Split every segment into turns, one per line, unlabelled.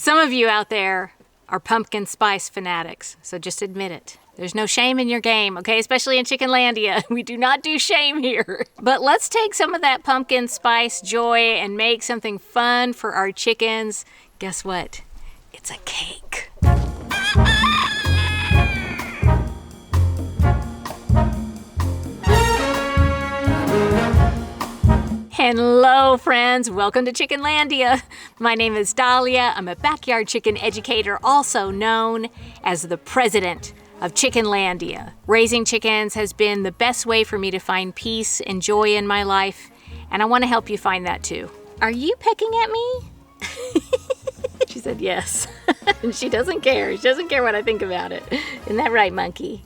Some of you out there are pumpkin spice fanatics, so just admit it. There's no shame in your game, okay? Especially in Chickenlandia. We do not do shame here. But let's take some of that pumpkin spice joy and make something fun for our chickens. Guess what? It's a cake. Hello friends, welcome to Chickenlandia. My name is Dahlia. I'm a backyard chicken educator, also known as the president of Chickenlandia. Raising chickens has been the best way for me to find peace and joy in my life, and I want to help you find that too. Are you pecking at me? She said yes. And she doesn't care. She doesn't care what I think about it. Isn't that right, monkey?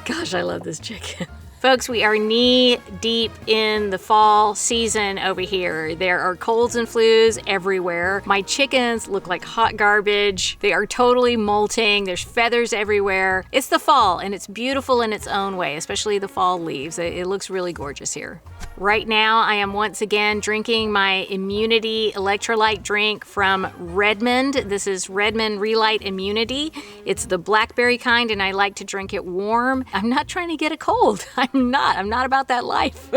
Gosh, I love this chicken. Folks, we are knee deep in the fall season over here. There are colds and flus everywhere. My chickens look like hot garbage. They are totally molting. There's feathers everywhere. It's the fall and it's beautiful in its own way, especially the fall leaves. It looks really gorgeous here. Right now, I am once again drinking my Immunity electrolyte drink from Redmond. This is Redmond Relight Immunity. It's the blackberry kind, and I like to drink it warm. I'm not trying to get a cold. I'm not about that life.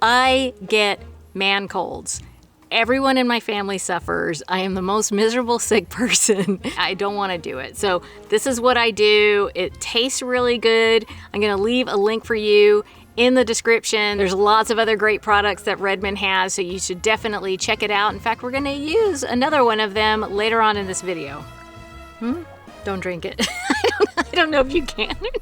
I get man colds. Everyone in my family suffers. I am the most miserable sick person. I don't want to do it. So this is what I do. It tastes really good. I'm going to leave a link for you in the description. There's lots of other great products that Redmond has, so you should definitely check it out. In fact, we're going to use another one of them later on in this video. Don't drink it. I don't know if you can or not.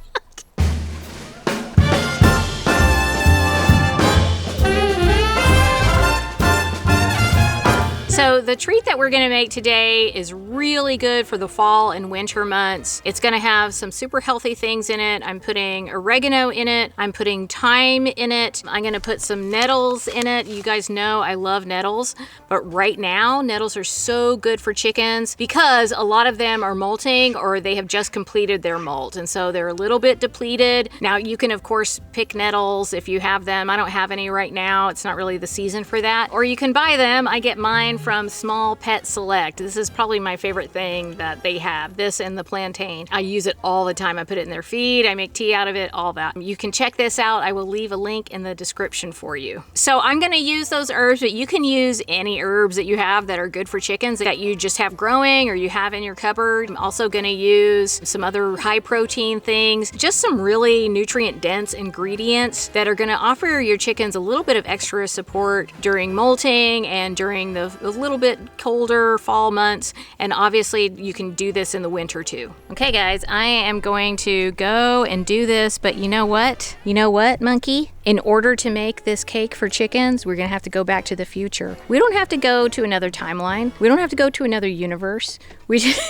So the treat that we're gonna make today is really good for the fall and winter months. It's gonna have some super healthy things in it. I'm putting oregano in it. I'm putting thyme in it. I'm gonna put some nettles in it. You guys know I love nettles, but right now nettles are so good for chickens because a lot of them are molting or they have just completed their molt. And so they're a little bit depleted. Now you can of course pick nettles if you have them. I don't have any right now. It's not really the season for that. Or you can buy them. I get mine from Small Pet Select. This is probably my favorite thing that they have, this and the plantain. I use it all the time. I put it in their feed, I make tea out of it, all that. You can check this out. I will leave a link in the description for you. So I'm gonna use those herbs, but you can use any herbs that you have that are good for chickens that you just have growing or you have in your cupboard. I'm also gonna use some other high protein things, just some really nutrient dense ingredients that are gonna offer your chickens a little bit of extra support during molting and during the little bit colder fall months, and obviously you can do this in the winter too. Okay guys, I am going to go and do this, but you know what? You know what, monkey? In order to make this cake for chickens, we're gonna have to go back to the future. We don't have to go to another timeline. We don't have to go to another universe. We just,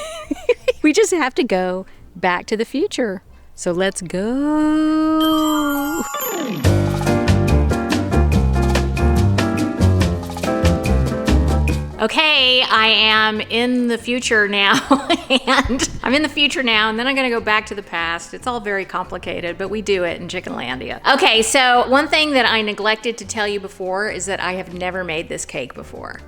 we just have to go back to the future. So let's go. Okay, I am in the future now, and I'm in the future now, and then I'm gonna go back to the past. It's all very complicated, but we do it in Chickenlandia. Okay, so one thing that I neglected to tell you before is that I have never made this cake before.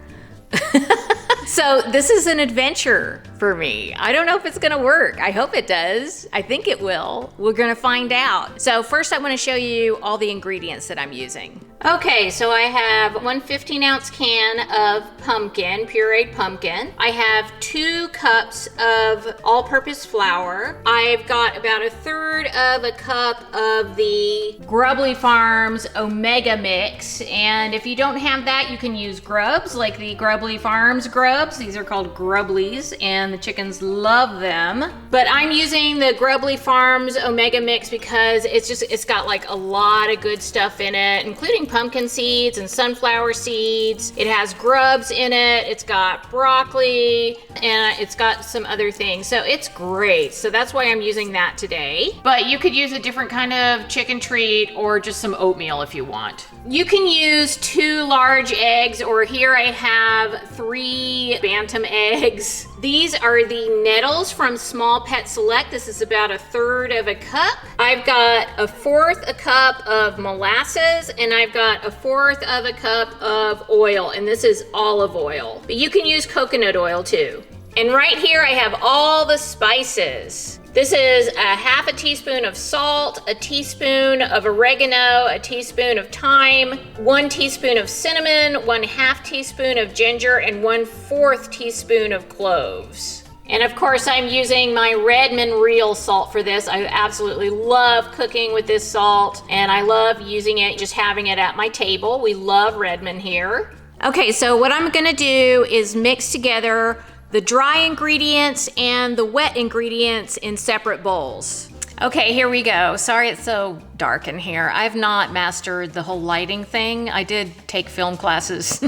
So this is an adventure for me. I don't know if it's gonna work. I hope it does. I think it will. We're gonna find out. So first I wanna show you all the ingredients that I'm using. Okay, so I have one 15-ounce can of pumpkin, pureed pumpkin. I have 2 cups of all-purpose flour. I've got about 1/3 of a cup of the Grubbly Farms Omega Mix. And if you don't have that, you can use grubs, like the Grubbly Farms grubs. These are called Grubblies, and the chickens love them. But I'm using the Grubbly Farms Omega Mix because it's got like a lot of good stuff in it, including pumpkin seeds and sunflower seeds. It has grubs in it. It's got broccoli, and it's got some other things. So it's great. So that's why I'm using that today. But you could use a different kind of chicken treat or just some oatmeal if you want. You can use 2 large eggs, or here I have 3 bantam eggs. These are the nettles from Small Pet Select. This is about 1/3 of a cup. I've got 1/4 a cup of molasses, and I've got 1/4 of a cup of oil, and this is olive oil. But you can use coconut oil too. And right here I have all the spices. This is 1/2 teaspoon of salt, 1 teaspoon of oregano, 1 teaspoon of thyme, 1 teaspoon of cinnamon, 1/2 teaspoon of ginger, and 1/4 teaspoon of cloves. And of course I'm using my Redmond real salt for this. I absolutely love cooking with this salt, and I love using it, just having it at my table. We love Redmond here. Okay, so what I'm gonna do is mix together the dry ingredients and the wet ingredients in separate bowls. Okay, here we go. Sorry it's so dark in here. I've not mastered the whole lighting thing. I did take film classes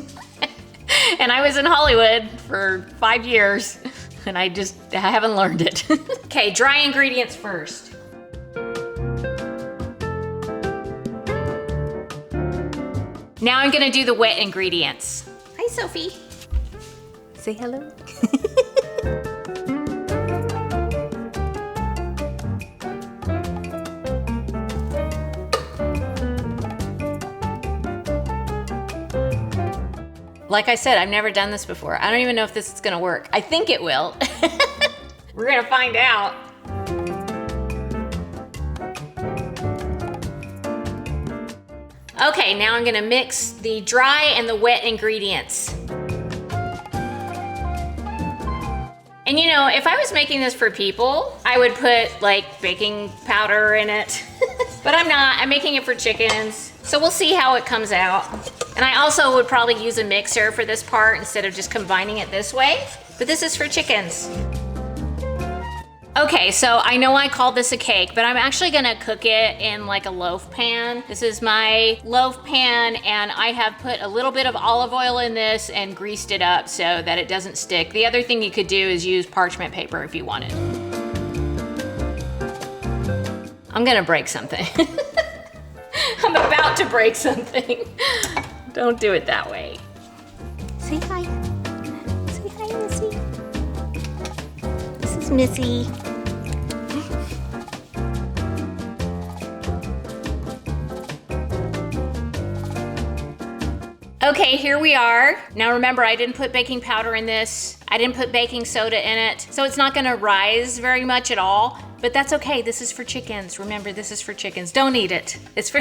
and I was in Hollywood for 5 years and I haven't learned it. Okay, dry ingredients first. Now I'm gonna do the wet ingredients. Hi, Sophie. Say hello. Like I said, I've never done this before. I don't even know if this is gonna work. I think it will. We're gonna find out. Okay, now I'm gonna mix the dry and the wet ingredients. And you know, if I was making this for people, I would put like baking powder in it. But I'm not, I'm making it for chickens. So we'll see how it comes out. And I also would probably use a mixer for this part instead of just combining it this way. But this is for chickens. Okay, so I know I called this a cake, but I'm actually gonna cook it in like a loaf pan. This is my loaf pan, and I have put a little bit of olive oil in this and greased it up so that it doesn't stick. The other thing you could do is use parchment paper if you wanted. I'm gonna break something. I'm about to break something. Don't do it that way. Say hi. Say hi, Missy. This is Missy. Okay, here we are. Now remember, I didn't put baking powder in this. I didn't put baking soda in it. So it's not gonna rise very much at all, but that's okay. This is for chickens. Remember, this is for chickens. Don't eat it. It's for,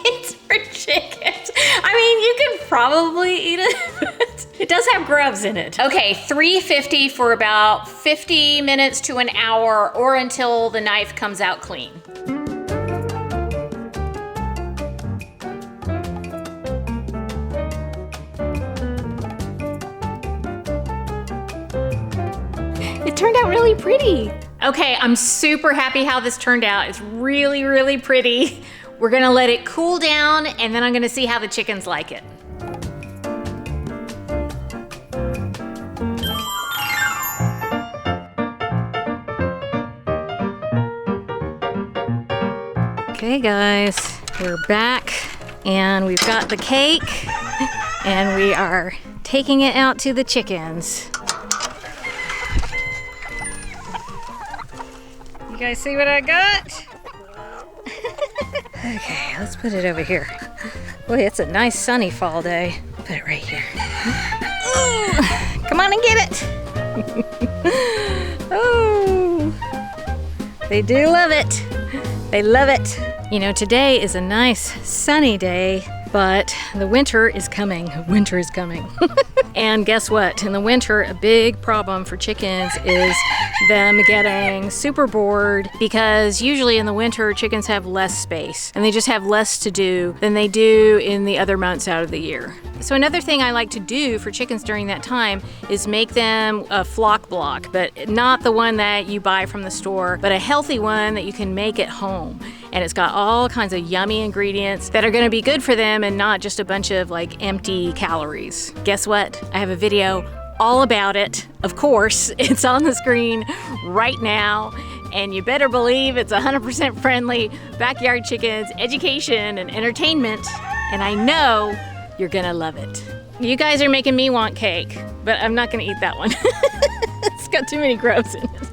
it's for chickens. I mean, you can probably eat it, but it does have grubs in it. Okay, 350 for about 50 minutes to an hour, or until the knife comes out clean. It turned out really pretty. Okay, I'm super happy how this turned out. It's really, really pretty. We're gonna let it cool down, and then I'm gonna see how the chickens like it. Okay guys, we're back, and we've got the cake, and we are taking it out to the chickens. You guys see what I got? Okay, let's put it over here. Boy, it's a nice sunny fall day. Put it right here. Come on and get it. Oh, they do love it. They love it. You know, today is a nice sunny day, but the winter is coming. Winter is coming. And guess what? In the winter, a big problem for chickens is them getting super bored, because usually in the winter, chickens have less space and they just have less to do than they do in the other months out of the year. So another thing I like to do for chickens during that time is make them a flock block, but not the one that you buy from the store, but a healthy one that you can make at home. And it's got all kinds of yummy ingredients that are gonna be good for them and not just a bunch of like empty calories. Guess what? I have a video all about it. Of course, it's on the screen right now, and you better believe it's 100% friendly, backyard chickens, education, and entertainment, and I know you're gonna love it. You guys are making me want cake, but I'm not gonna eat that one. It's got too many grubs in it.